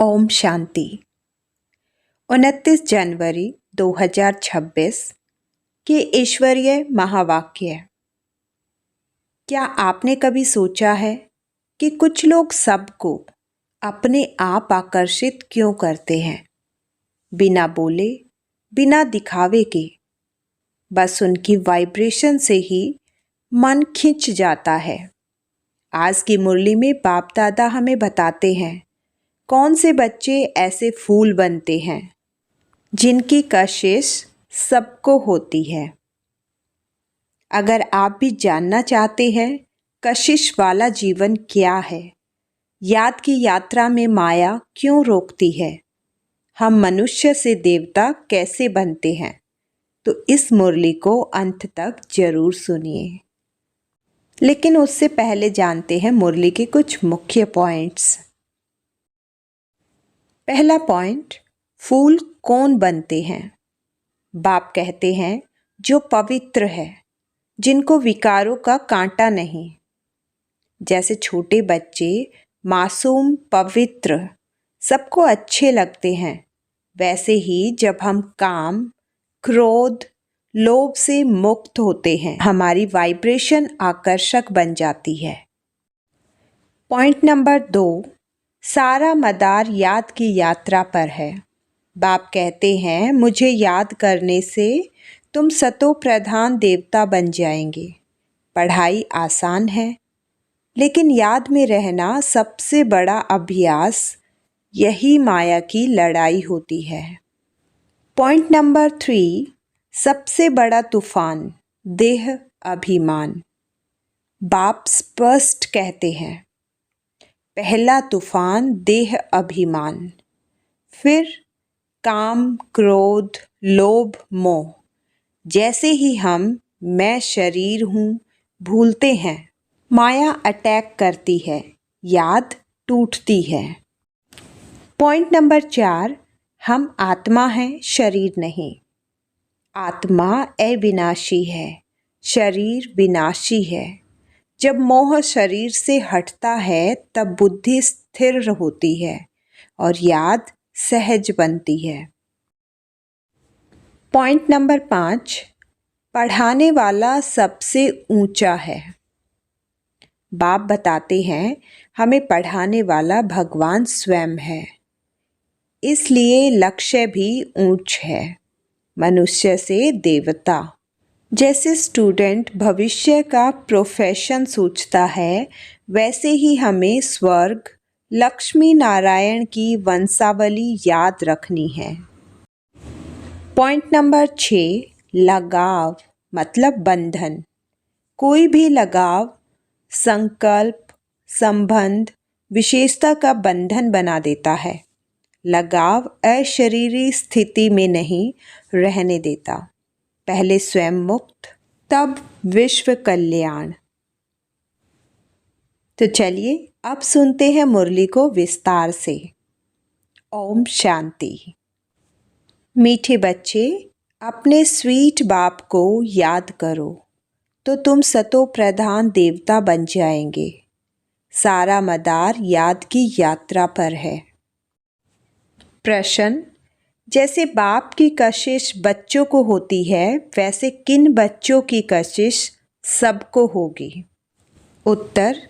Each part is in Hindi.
ओम शांति। 29 जनवरी 2026 के ईश्वरीय महावाक्य। क्या आपने कभी सोचा है कि कुछ लोग सबको अपने आप आकर्षित क्यों करते हैं? बिना बोले, बिना दिखावे के, बस उनकी वाइब्रेशन से ही मन खिंच जाता है। आज की मुरली में बाप दादा हमें बताते हैं कौन से बच्चे ऐसे फूल बनते हैं जिनकी कशिश सबको होती है। अगर आप भी जानना चाहते हैं कशिश वाला जीवन क्या है, याद की यात्रा में माया क्यों रोकती है, हम मनुष्य से देवता कैसे बनते हैं, तो इस मुरली को अंत तक जरूर सुनिए। लेकिन उससे पहले जानते हैं मुरली के कुछ मुख्य पॉइंट्स। पहला पॉइंट, फूल कौन बनते हैं? बाप कहते हैं जो पवित्र है, जिनको विकारों का कांटा नहीं। जैसे छोटे बच्चे मासूम, पवित्र, सबको अच्छे लगते हैं, वैसे ही जब हम काम, क्रोध, लोभ से मुक्त होते हैं, हमारी वाइब्रेशन आकर्षक बन जाती है। पॉइंट नंबर 2, सारा मदार याद की यात्रा पर है। बाप कहते हैं मुझे याद करने से तुम सतो प्रधान देवता बन जाएंगे। पढ़ाई आसान है, लेकिन याद में रहना सबसे बड़ा अभ्यास। यही माया की लड़ाई होती है। पॉइंट नंबर 3, सबसे बड़ा तूफान देह अभिमान। बाप स्पष्ट कहते हैं पहला तूफान देह अभिमान, फिर काम, क्रोध, लोभ, मोह। जैसे ही हम मैं शरीर हूँ भूलते हैं, माया अटैक करती है, याद टूटती है। पॉइंट नंबर 4, हम आत्मा हैं, शरीर नहीं। आत्मा अविनाशी है, शरीर विनाशी है। जब मोह शरीर से हटता है तब बुद्धि स्थिर होती है और याद सहज बनती है। पॉइंट नंबर 5, पढ़ाने वाला सबसे ऊंचा है। बाप बताते हैं हमें पढ़ाने वाला भगवान स्वयं है, इसलिए लक्ष्य भी ऊंच है, मनुष्य से देवता। जैसे स्टूडेंट भविष्य का प्रोफेशन सोचता है, वैसे ही हमें स्वर्ग, लक्ष्मी नारायण की वंशावली याद रखनी है। पॉइंट नंबर 6, लगाव मतलब बंधन। कोई भी लगाव संकल्प, संबंध, विशेषता का बंधन बना देता है। लगाव अशरीरी स्थिति में नहीं रहने देता। पहले स्वयं मुक्त, तब विश्व कल्याण। तो चलिए अब सुनते हैं मुरली को विस्तार से। ओम शांति। मीठे बच्चे, अपने स्वीट बाप को याद करो तो तुम सतो प्रधान देवता बन जाएंगे। सारा मदार याद की यात्रा पर है। प्रश्न, जैसे बाप की कशिश बच्चों को होती है, वैसे किन बच्चों की कशिश सबको होगी? उत्तर,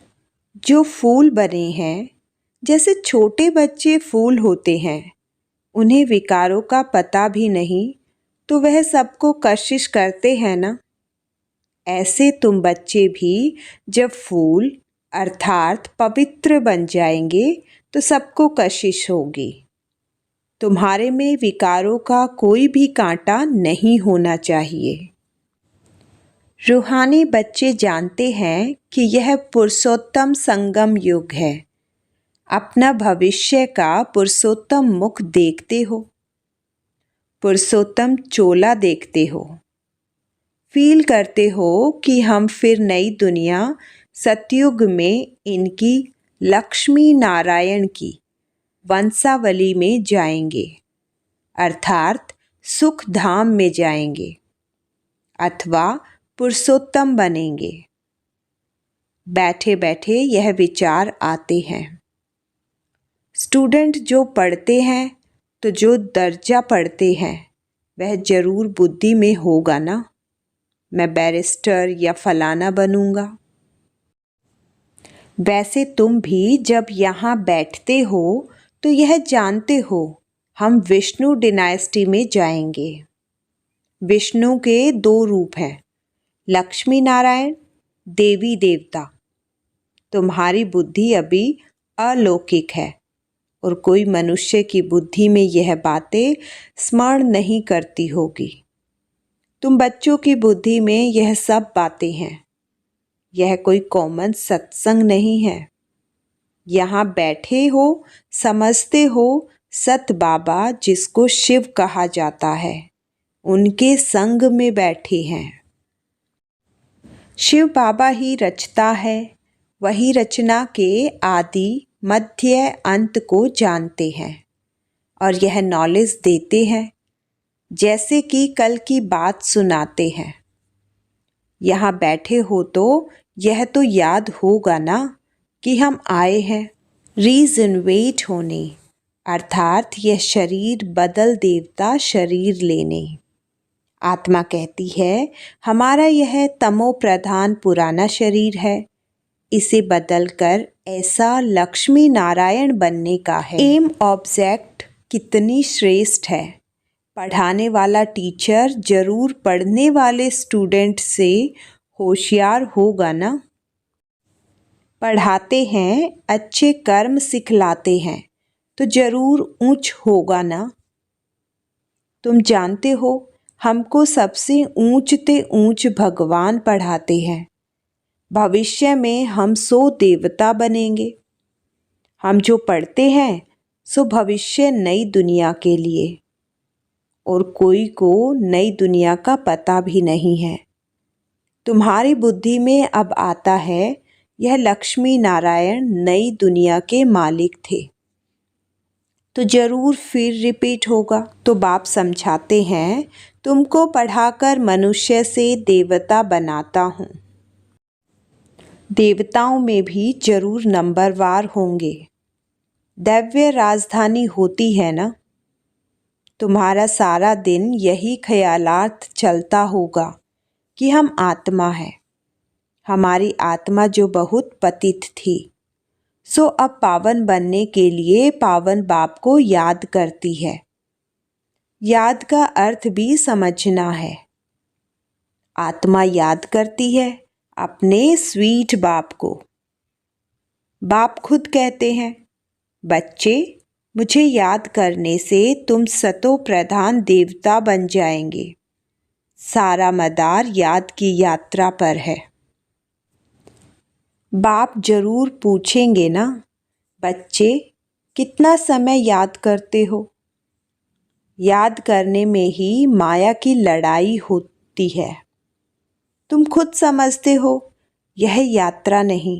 जो फूल बने हैं। जैसे छोटे बच्चे फूल होते हैं, उन्हें विकारों का पता भी नहीं, तो वह सबको कशिश करते हैं ना। ऐसे तुम बच्चे भी जब फूल अर्थात पवित्र बन जाएंगे तो सबको कशिश होगी। तुम्हारे में विकारों का कोई भी कांटा नहीं होना चाहिए। रूहानी बच्चे जानते हैं कि यह पुरुषोत्तम संगम युग है। अपना भविष्य का पुरुषोत्तम मुख देखते हो, पुरुषोत्तम चोला देखते हो, फील करते हो कि हम फिर नई दुनिया सतयुग में इनकी लक्ष्मी नारायण की वंशावली में जाएंगे, अर्थात सुख धाम में जाएंगे अथवा पुरुषोत्तम बनेंगे। बैठे बैठे यह विचार आते हैं। स्टूडेंट जो पढ़ते हैं तो जो दर्जा पढ़ते हैं वह ज़रूर बुद्धि में होगा ना। मैं बैरिस्टर या फलाना बनूंगा। वैसे तुम भी जब यहाँ बैठते हो तो यह जानते हो हम विष्णु डिनाइस्टी में जाएंगे। विष्णु के दो रूप हैं, लक्ष्मी नारायण, देवी देवता। तुम्हारी बुद्धि अभी अलौकिक है और कोई मनुष्य की बुद्धि में यह बातें स्मरण नहीं करती होगी। तुम बच्चों की बुद्धि में यह सब बातें हैं। यह कोई कॉमन सत्संग नहीं है। यहाँ बैठे हो, समझते हो सत बाबा जिसको शिव कहा जाता है उनके संग में बैठे हैं। शिव बाबा ही रचता है, वही रचना के आदि मध्य अंत को जानते हैं और यह नॉलेज देते हैं, जैसे कि कल की बात सुनाते हैं। यहाँ बैठे हो तो यह तो याद होगा ना कि हम आए हैं रीजनवेट होने, अर्थात यह शरीर बदल देवता शरीर लेने। आत्मा कहती है हमारा यह तमो प्रधान पुराना शरीर है, इसे बदलकर ऐसा लक्ष्मी नारायण बनने का है। एम ऑब्जेक्ट कितनी श्रेष्ठ है। पढ़ाने वाला टीचर जरूर पढ़ने वाले स्टूडेंट से होशियार होगा ना। पढ़ाते हैं, अच्छे कर्म सिखलाते हैं तो जरूर ऊंच होगा ना। तुम जानते हो हमको सबसे ऊंच ते ऊंच भगवान पढ़ाते हैं। भविष्य में हम 100 देवता बनेंगे। हम जो पढ़ते हैं सो भविष्य नई दुनिया के लिए, और कोई को नई दुनिया का पता भी नहीं है। तुम्हारी बुद्धि में अब आता है यह लक्ष्मी नारायण नई दुनिया के मालिक थे, तो जरूर फिर रिपीट होगा। तो बाप समझाते हैं तुमको पढ़ाकर मनुष्य से देवता बनाता हूँ। देवताओं में भी जरूर नंबरवार होंगे। दैव्य राजधानी होती है ना। तुम्हारा सारा दिन यही ख्यालात चलता होगा कि हम आत्मा है। हमारी आत्मा जो बहुत पतित थी सो अब पावन बनने के लिए पावन बाप को याद करती है। याद का अर्थ भी समझना है। आत्मा याद करती है अपने स्वीट बाप को। बाप खुद कहते हैं बच्चे मुझे याद करने से तुम सतो प्रधान देवता बन जाएंगे। सारा मदार याद की यात्रा पर है। बाप जरूर पूछेंगे ना बच्चे कितना समय याद करते हो। याद करने में ही माया की लड़ाई होती है। तुम खुद समझते हो यह यात्रा नहीं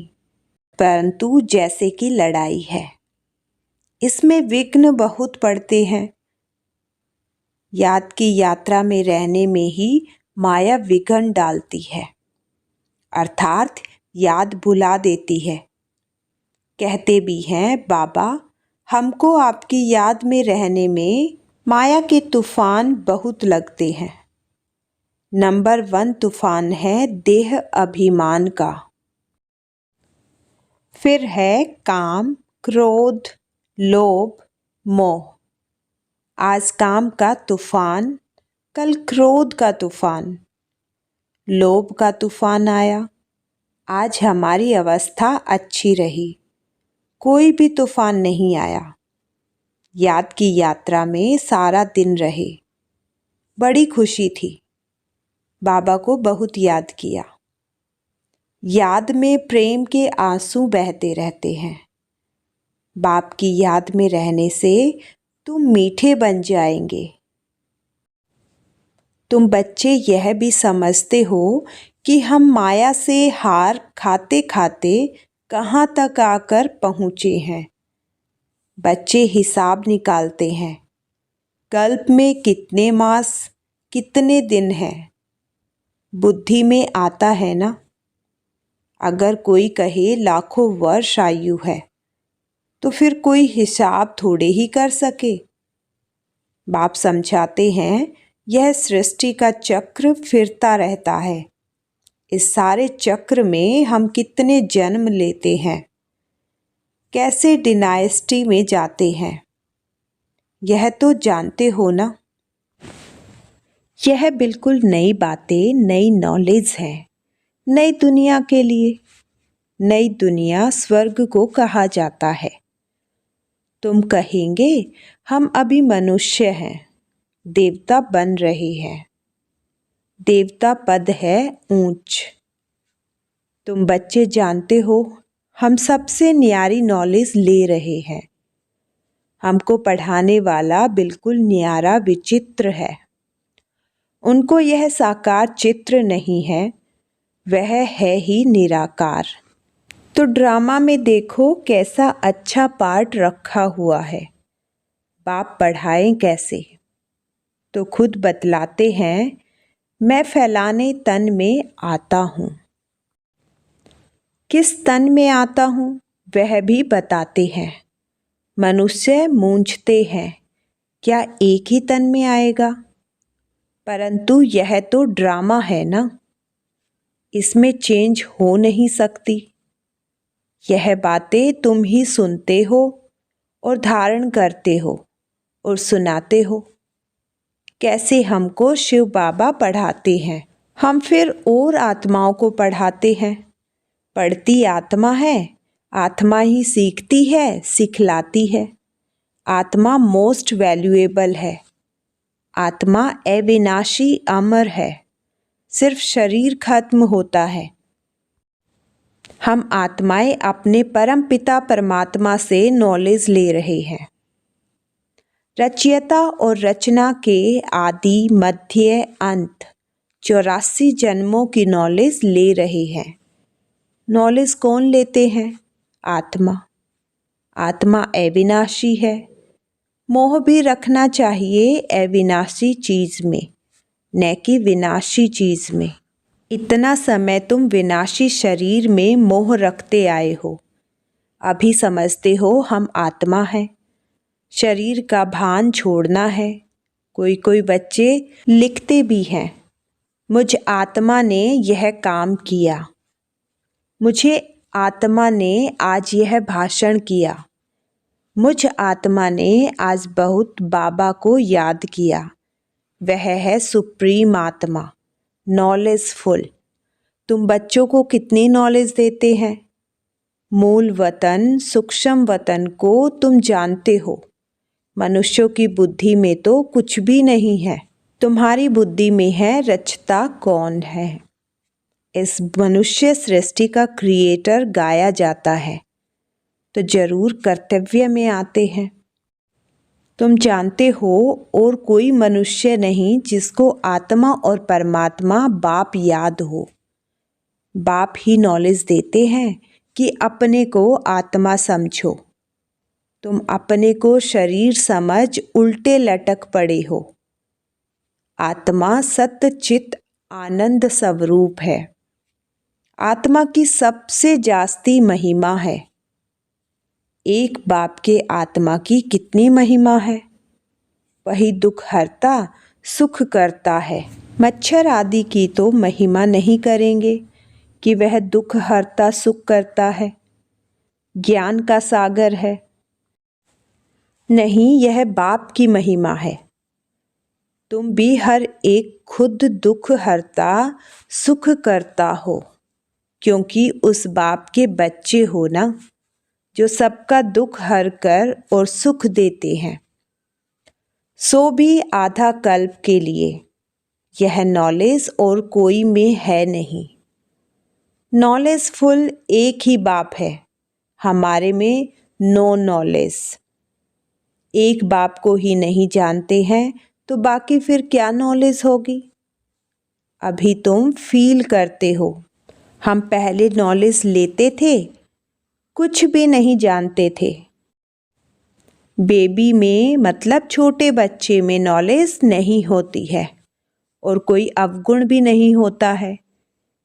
परंतु जैसे कि लड़ाई है। इसमें विघ्न बहुत पड़ते हैं। याद की यात्रा में रहने में ही माया विघ्न डालती है, अर्थात याद भुला देती है। कहते भी हैं बाबा हमको आपकी याद में रहने में माया के तूफान बहुत लगते हैं। नंबर 1 तूफान है देह अभिमान का, फिर है काम, क्रोध, लोभ, मोह। आज काम का तूफान, कल क्रोध का तूफान, लोभ का तूफान आया। आज हमारी अवस्था अच्छी रही, कोई भी तूफान नहीं आया। याद की यात्रा में सारा दिन रहे, बड़ी खुशी थी। बाबा को बहुत याद किया। याद में प्रेम के आंसू बहते रहते हैं। बाप की याद में रहने से तुम मीठे बन जाएंगे। तुम बच्चे यह भी समझते हो कि हम माया से हार खाते खाते कहाँ तक आकर पहुँचे हैं। बच्चे हिसाब निकालते हैं, कल्प में कितने मास, कितने दिन हैं। बुद्धि में आता है ना। अगर कोई कहे लाखों वर्ष आयु है तो फिर कोई हिसाब थोड़े ही कर सके। बाप समझाते हैं, यह सृष्टि का चक्र फिरता रहता है। इस सारे चक्र में हम कितने जन्म लेते हैं, कैसे डिनाइस्टी में जाते हैं, यह तो जानते हो ना। यह बिल्कुल नई बातें, नई नॉलेज है, नई दुनिया के लिए। नई दुनिया स्वर्ग को कहा जाता है। तुम कहेंगे हम अभी मनुष्य हैं, देवता बन रहे हैं। देवता पद है ऊंच। तुम बच्चे जानते हो, हम सबसे न्यारी नॉलेज ले रहे हैं। हमको पढ़ाने वाला बिल्कुल न्यारा विचित्र है। उनको यह साकार चित्र नहीं है, वह है ही निराकार। तो ड्रामा में देखो कैसा अच्छा पार्ट रखा हुआ है। बाप पढ़ाएं कैसे, तो खुद बतलाते हैं, मैं फैलाने तन में आता हूँ। किस तन में आता हूँ वह भी बताते हैं। मनुष्य मूंझते हैं, क्या एक ही तन में आएगा? परंतु यह तो ड्रामा है ना, इसमें चेंज हो नहीं सकती। यह बातें तुम ही सुनते हो और धारण करते हो और सुनाते हो। कैसे हमको शिव बाबा पढ़ाते हैं, हम फिर और आत्माओं को पढ़ाते हैं। पढ़ती आत्मा है, आत्मा ही सीखती है, सिखलाती है। आत्मा मोस्ट वैल्यूएबल है। आत्मा अविनाशी अमर है। सिर्फ शरीर खत्म होता है। हम आत्माएं अपने परम पिता परमात्मा से नॉलेज ले रहे हैं। रचयिता और रचना के आदि मध्य अंत 84 जन्मों की नॉलेज ले रहे हैं। नॉलेज कौन लेते हैं? आत्मा। आत्मा अविनाशी है। मोह भी रखना चाहिए अविनाशी चीज में, न कि विनाशी चीज में। इतना समय तुम विनाशी शरीर में मोह रखते आए हो। अभी समझते हो हम आत्मा हैं, शरीर का भान छोड़ना है। कोई कोई बच्चे लिखते भी हैं, मुझ आत्मा ने यह काम किया, मुझे आत्मा ने आज यह भाषण किया, मुझ आत्मा ने आज बहुत बाबा को याद किया। वह है सुप्रीम आत्मा, नॉलेजफुल। तुम बच्चों को कितनी नॉलेज देते हैं? मूल वतन, सूक्ष्म वतन को तुम जानते हो। मनुष्यों की बुद्धि में तो कुछ भी नहीं है। तुम्हारी बुद्धि में है रचता कौन है। इस मनुष्य सृष्टि का क्रिएटर गाया जाता है, तो जरूर कर्तव्य में आते हैं। तुम जानते हो और कोई मनुष्य नहीं जिसको आत्मा और परमात्मा बाप याद हो। बाप ही नॉलेज देते हैं कि अपने को आत्मा समझो। तुम अपने को शरीर समझ उल्टे लटक पड़े हो। आत्मा सत्य चित आनंद स्वरूप है। आत्मा की सबसे जास्ती महिमा है। एक बाप के आत्मा की कितनी महिमा है। वही दुख हरता सुख करता है। मच्छर आदि की तो महिमा नहीं करेंगे कि वह दुख हरता सुख करता है, ज्ञान का सागर है। नहीं, यह बाप की महिमा है। तुम भी हर एक खुद दुख हरता सुख करता हो, क्योंकि उस बाप के बच्चे हो ना, जो सबका दुख हर कर और सुख देते हैं। सो भी आधा कल्प के लिए। यह नॉलेज और कोई में है नहीं। नॉलेजफुल एक ही बाप है, हमारे में नो नॉलेज। एक बाप को ही नहीं जानते हैं तो बाकी फिर क्या नॉलेज होगी। अभी तुम फील करते हो। हम पहले नॉलेज लेते थे, कुछ भी नहीं जानते थे। बेबी में मतलब छोटे बच्चे में नॉलेज नहीं होती है और कोई अवगुण भी नहीं होता है,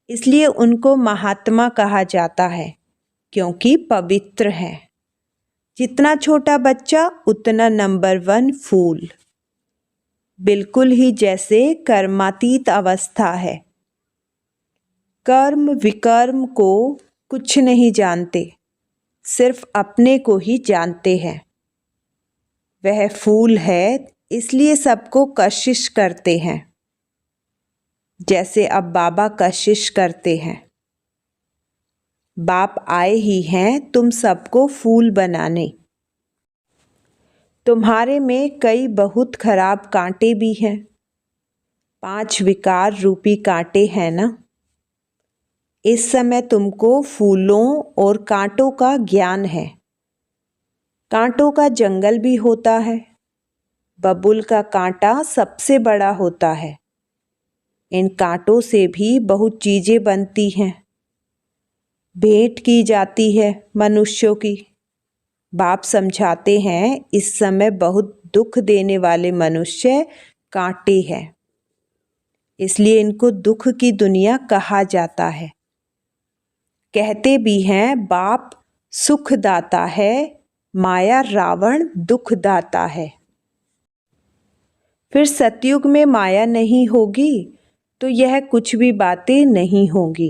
इसलिए उनको महात्मा कहा जाता है, क्योंकि पवित्र है। जितना छोटा बच्चा उतना नंबर 1 फूल। बिल्कुल ही जैसे कर्मातीत अवस्था है। कर्म विकर्म को कुछ नहीं जानते, सिर्फ अपने को ही जानते हैं। वह फूल है, इसलिए सबको कशिश करते हैं, जैसे अब बाबा कशिश करते हैं। बाप आए ही हैं तुम सबको फूल बनाने। तुम्हारे में कई बहुत खराब कांटे भी हैं। 5 विकार रूपी कांटे हैं ना। इस समय तुमको फूलों और कांटों का ज्ञान है। कांटों का जंगल भी होता है। बबूल का कांटा सबसे बड़ा होता है। इन कांटों से भी बहुत चीजें बनती हैं, भेंट की जाती है मनुष्यों की। बाप समझाते हैं इस समय बहुत दुख देने वाले मनुष्य कांटे हैं, इसलिए इनको दुख की दुनिया कहा जाता है। कहते भी हैं बाप सुखदाता है, माया रावण दुखदाता है। फिर सतयुग में माया नहीं होगी तो यह कुछ भी बातें नहीं होंगी।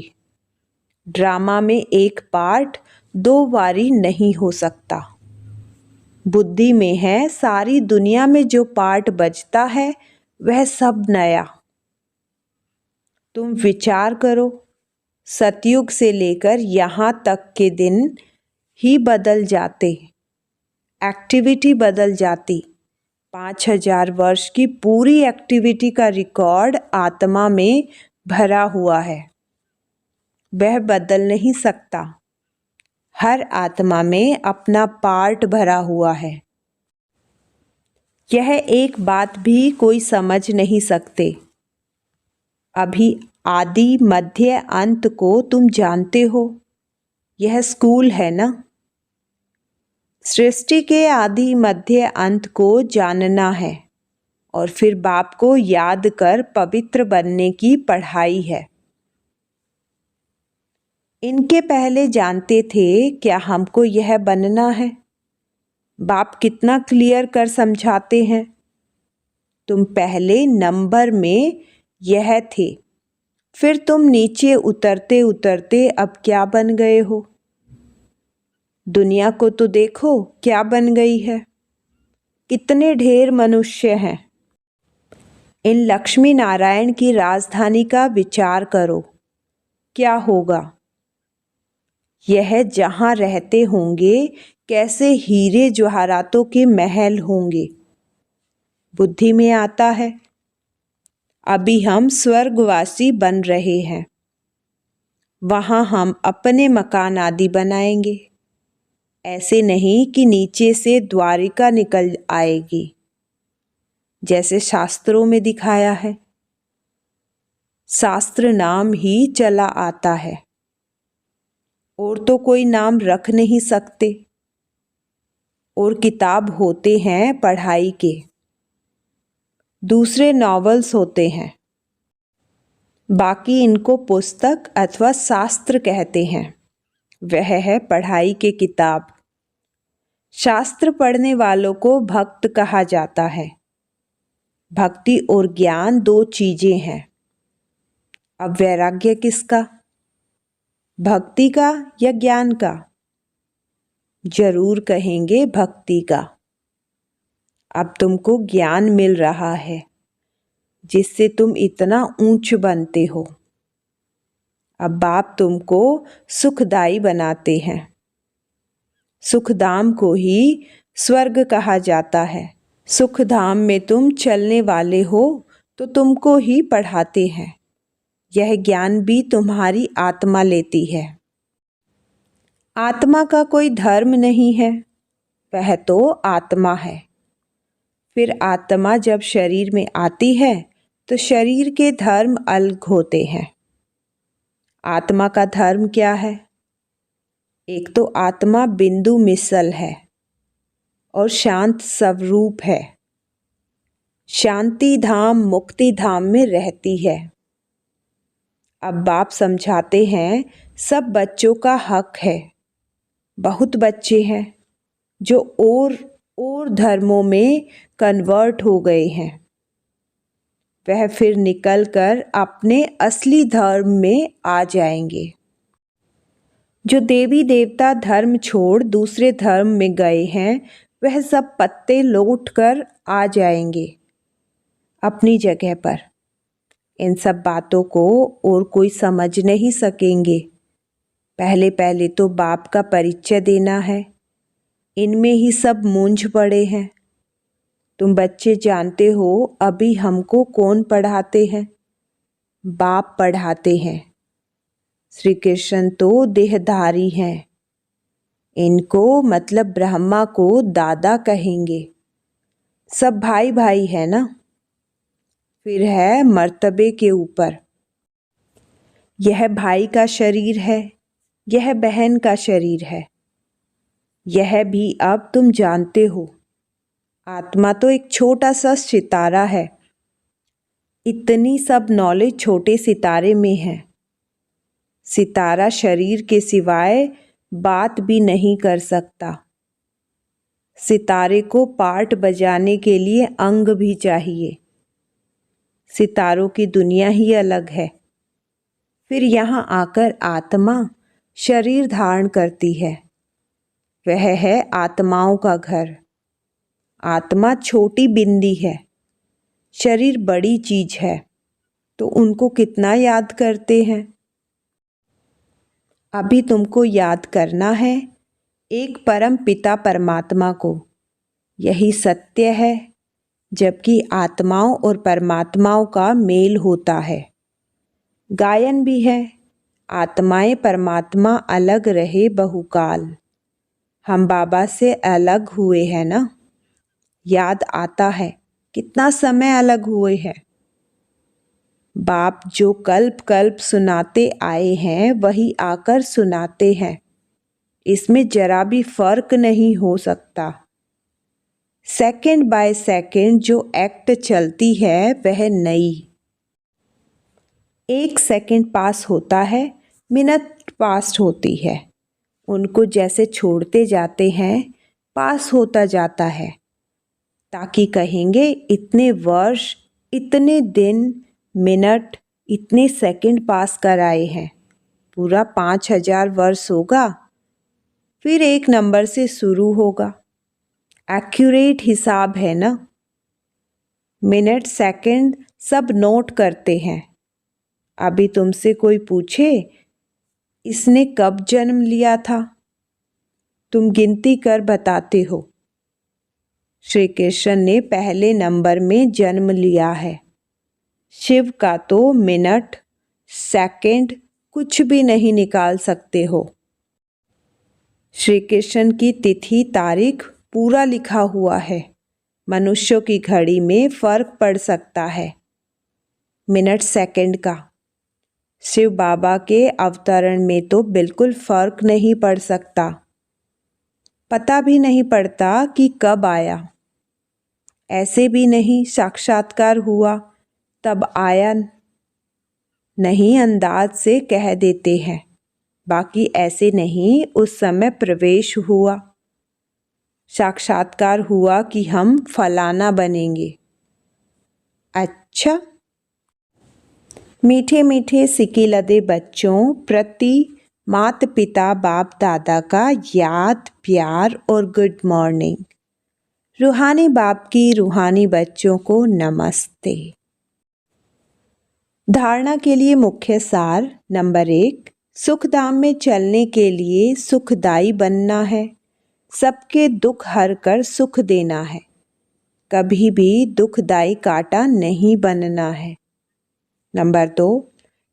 ड्रामा में एक पार्ट 2 बारी नहीं हो सकता। बुद्धि में है सारी दुनिया में जो पार्ट बजता है वह सब नया। तुम विचार करो, सतयुग से लेकर यहाँ तक के दिन ही बदल जाते, एक्टिविटी बदल जाती। 5000 वर्ष की पूरी एक्टिविटी का रिकॉर्ड आत्मा में भरा हुआ है, वह बदल नहीं सकता। हर आत्मा में अपना पार्ट भरा हुआ है। यह एक बात भी कोई समझ नहीं सकते। अभी आदि मध्य अंत को तुम जानते हो, यह स्कूल है ना। सृष्टि के आदि मध्य अंत को जानना है और फिर बाप को याद कर पवित्र बनने की पढ़ाई है। इनके पहले जानते थे क्या हमको यह बनना है। बाप कितना क्लियर कर समझाते हैं। तुम पहले नंबर में यह थे, फिर तुम नीचे उतरते उतरते अब क्या बन गए हो। दुनिया को तो देखो क्या बन गई है। कितने ढेर मनुष्य हैं। इन लक्ष्मी नारायण की राजधानी का विचार करो, क्या होगा। यह जहाँ रहते होंगे कैसे हीरे जवाहरातों के महल होंगे। बुद्धि में आता है। अभी हम स्वर्गवासी बन रहे हैं, वहाँ हम अपने मकान आदि बनाएंगे। ऐसे नहीं कि नीचे से द्वारिका निकल आएगी, जैसे शास्त्रों में दिखाया है। शास्त्र नाम ही चला आता है और तो कोई नाम रख नहीं सकते। और किताब होते हैं पढ़ाई के, दूसरे नॉवेल्स होते हैं, बाकी इनको पुस्तक अथवा शास्त्र कहते हैं। वह है पढ़ाई के किताब। शास्त्र पढ़ने वालों को भक्त कहा जाता है। भक्ति और ज्ञान 2 चीजें हैं। अब वैराग्य किसका, भक्ति का या ज्ञान का। जरूर कहेंगे भक्ति का। अब तुमको ज्ञान मिल रहा है जिससे तुम इतना ऊंच बनते हो। अब बाप तुमको सुखदाई बनाते हैं। सुखधाम को ही स्वर्ग कहा जाता है। सुखधाम में तुम चलने वाले हो तो तुमको ही पढ़ाते हैं। यह ज्ञान भी तुम्हारी आत्मा लेती है। आत्मा का कोई धर्म नहीं है, वह तो आत्मा है। फिर आत्मा जब शरीर में आती है तो शरीर के धर्म अलग होते हैं। आत्मा का धर्म क्या है। एक तो आत्मा बिंदु मिसल है और शांत स्वरूप है। शांति धाम मुक्ति धाम में रहती है। अब बाप समझाते हैं सब बच्चों का हक है। बहुत बच्चे हैं, जो और धर्मों में कन्वर्ट हो गए हैं, वह फिर निकलकर अपने असली धर्म में आ जाएंगे। जो देवी देवता धर्म छोड़ दूसरे धर्म में गए हैं, वह सब पत्ते लौट कर आ जाएंगे अपनी जगह पर। इन सब बातों को और कोई समझ नहीं सकेंगे। पहले पहले तो बाप का परिचय देना है। इनमें ही सब मूंझ पड़े हैं। तुम बच्चे जानते हो अभी हमको कौन पढ़ाते हैं? बाप पढ़ाते हैं। श्री कृष्ण तो देहधारी हैं। इनको मतलब ब्रह्मा को दादा कहेंगे। सब भाई भाई है ना। फिर है मर्तबे के ऊपर। यह भाई का शरीर है, यह बहन का शरीर है। यह भी अब तुम जानते हो। आत्मा तो एक छोटा सा सितारा है। इतनी सब नॉलेज छोटे सितारे में है। सितारा शरीर के सिवाय बात भी नहीं कर सकता। सितारे को पार्ट बजाने के लिए अंग भी चाहिए। सितारों की दुनिया ही अलग है। फिर यहाँ आकर आत्मा शरीर धारण करती है। वह है आत्माओं का घर। आत्मा छोटी बिंदी है, शरीर बड़ी चीज है, तो उनको कितना याद करते हैं? अभी तुमको याद करना है एक परम पिता परमात्मा को। यही सत्य है। जबकि आत्माओं और परमात्माओं का मेल होता है। गायन भी है, आत्माएं परमात्मा अलग रहे बहुकाल। हम बाबा से अलग हुए हैं ना। याद आता है कितना समय अलग हुए हैं। बाप जो कल्प कल्प सुनाते आए हैं वही आकर सुनाते हैं। इसमें जरा भी फर्क नहीं हो सकता। सेकंड बाय सेकंड जो एक्ट चलती है वह नई। 1 सेकंड पास होता है, मिनट पास होती है। उनको जैसे छोड़ते जाते हैं पास होता जाता है, ताकि कहेंगे इतने वर्ष, इतने दिन, मिनट, इतने सेकंड पास कर आए हैं। पूरा 5000 वर्ष होगा। फिर एक नंबर से शुरू होगा। एक्यूरेट हिसाब है ना। मिनट सेकंड सब नोट करते हैं। अभी तुमसे कोई पूछे इसने कब जन्म लिया था, तुम गिनती कर बताते हो। श्री कृष्ण ने पहले नंबर में जन्म लिया है। शिव का तो मिनट सेकंड कुछ भी नहीं निकाल सकते हो। श्री कृष्ण की तिथि तारीख पूरा लिखा हुआ है। मनुष्यों की घड़ी में फर्क पड़ सकता है मिनट सेकंड का। शिव बाबा के अवतरण में तो बिल्कुल फर्क नहीं पड़ सकता। पता भी नहीं पड़ता कि कब आया। ऐसे भी नहीं साक्षात्कार हुआ तब आया, नहीं अंदाज से कह देते हैं। बाकी ऐसे नहीं उस समय प्रवेश हुआ, साक्षात्कार हुआ कि हम फलाना बनेंगे। अच्छा, मीठे मीठे सिकिलदे बच्चों प्रति माता पिता बाप दादा का याद, प्यार और गुड मॉर्निंग। रूहानी बाप की रूहानी बच्चों को नमस्ते। धारणा के लिए मुख्य सार। नंबर 1, सुखधाम में चलने के लिए सुखदाई बनना है। सबके दुख हर कर सुख देना है। कभी भी दुखदाई कांटा नहीं बनना है। नंबर 2,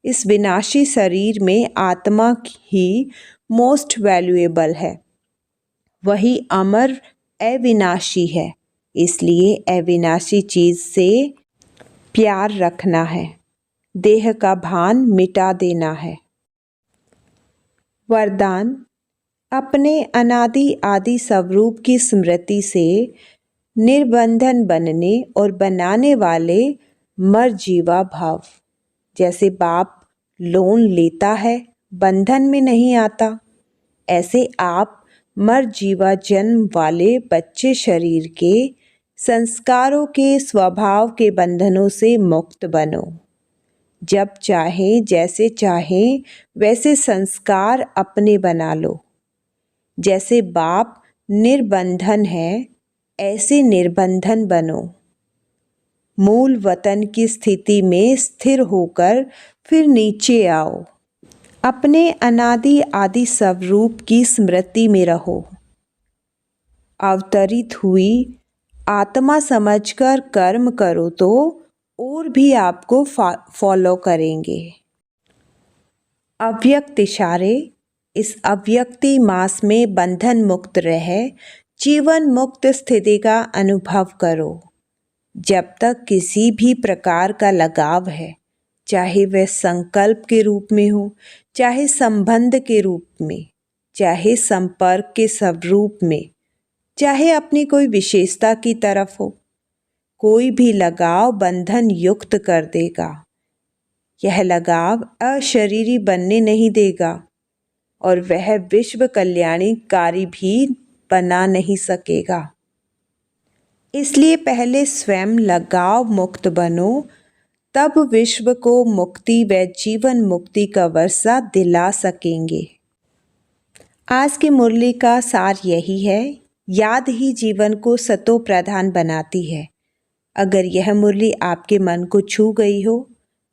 इस विनाशी शरीर में आत्मा ही मोस्ट वैल्यूएबल है। वही अमर अविनाशी है। इसलिए अविनाशी चीज से प्यार रखना है। देह का भान मिटा देना है। वरदान, अपने अनादि आदि स्वरूप की स्मृति से निर्बंधन बनने और बनाने वाले मरजीवा भाव। जैसे बाप लोन लेता है, बंधन में नहीं आता, ऐसे आप मर जीवा जन्म वाले बच्चे शरीर के संस्कारों के स्वभाव के बंधनों से मुक्त बनो। जब चाहे जैसे चाहे वैसे संस्कार अपने बना लो। जैसे बाप निर्बंधन है ऐसे निर्बंधन बनो। मूल वतन की स्थिति में स्थिर होकर फिर नीचे आओ। अपने अनादि आदि स्वरूप की स्मृति में रहो। अवतरित हुई आत्मा समझकर कर्म करो तो और भी आपको फॉलो करेंगे। अव्यक्त इशारे। इस अव्यक्ति मास में बंधन मुक्त रह जीवन मुक्त स्थिति का अनुभव करो। जब तक किसी भी प्रकार का लगाव है, चाहे वह संकल्प के रूप में हो, चाहे संबंध के रूप में, चाहे संपर्क के स्वरूप में, चाहे अपनी कोई विशेषता की तरफ हो, कोई भी लगाव बंधन युक्त कर देगा। यह लगाव अशरीरी बनने नहीं देगा और वह विश्व कल्याणकारी भी बना नहीं सकेगा। इसलिए पहले स्वयं लगाव मुक्त बनो, तब विश्व को मुक्ति व जीवन मुक्ति का वर्षा दिला सकेंगे। आज की मुरली का सार यही है, याद ही जीवन को सतो प्रधान बनाती है। अगर यह मुरली आपके मन को छू गई हो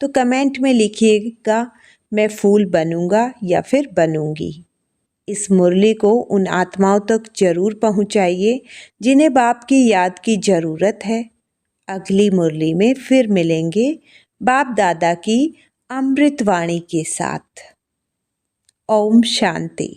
तो कमेंट में लिखिएगा, मैं फूल बनूंगा या फिर बनूंगी। इस मुरली को उन आत्माओं तक जरूर पहुंचाइए जिन्हें बाप की याद की ज़रूरत है। अगली मुरली में फिर मिलेंगे बाप दादा की अमृतवाणी के साथ। ओम शांति।